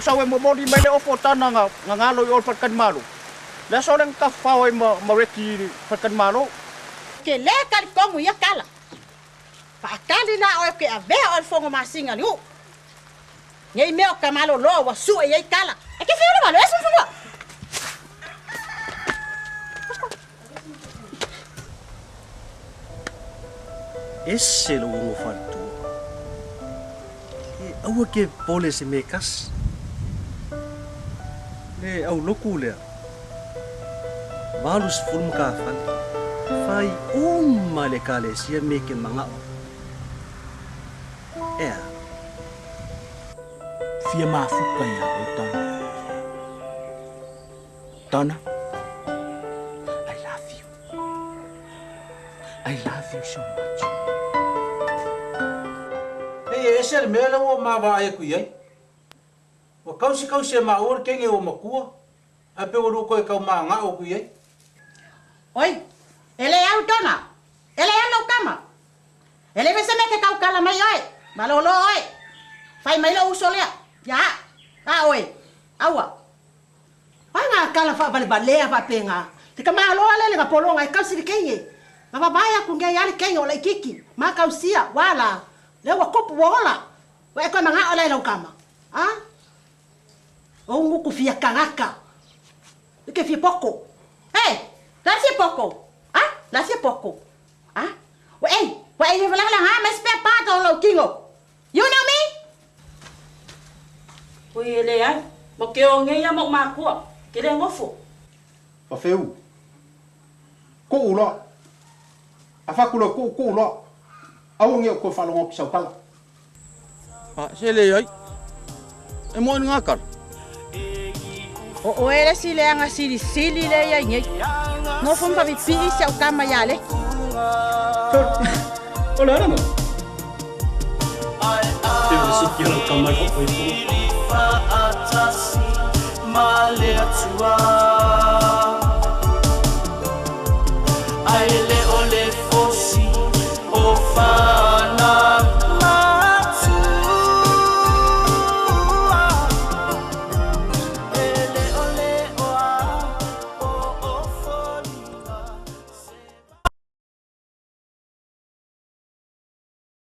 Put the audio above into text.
sawe mo mori mai le ofo tana nga ngalo i ol patkan malu. Le so nang ka fao ma reki patkan malu. Ke le kal kongu ya kala. Pa kali na o ke ave o fongo masinga liu. Ngai meo kamalo lo wa su e ai kala. E ke fiona malo eso fongo. Esse lo ngo faltu. E au ke pole se mekas. Le au loku le. Valus fulm ka fal. Fai male kale sia meke manga. Ea. Fia mafuka ya utana. Tana. I love you. I love you so much. Hey, ese me la o ma va e ku ye. O kausi ma or kenge o makua. A pe o ko e ka ma nga o ku ye. Oi, ele é o dona. Ele é no cama. Ele vai ser me que kau kala mai oi. Malolo oi. Fai mai lo uso le. Ya. Ah oi. Awa. Ai nga kala fa bale bale fa penga. Te ka malo ale nga polonga e kausi de kenye. Ma babaya ku ngai ale kenye ola kiki. Ma kausia wala. Le wa kopu wala. Wa ko nga ola lo kama. Ha? O ngu ku fia kangaka. Ke fia poko. Hey, lá se pouco. Ah, lá se pouco. Ah? Ei, vai ele falar lá, mas espera para o louquinho. You know me? Oi, ele ai. Porque eu nem ia mokma ku. Que le ngofo. Fa feu. Ko ulo. Afa kulo ko ulo. Au nge ko fa longo pisa pala. Ah, se le ai. E mo ngakar. O ele si le anga sili le ya ngai. No fom pa pi si au kama ya le. Ola no. Eu se quero kamar ko Male atua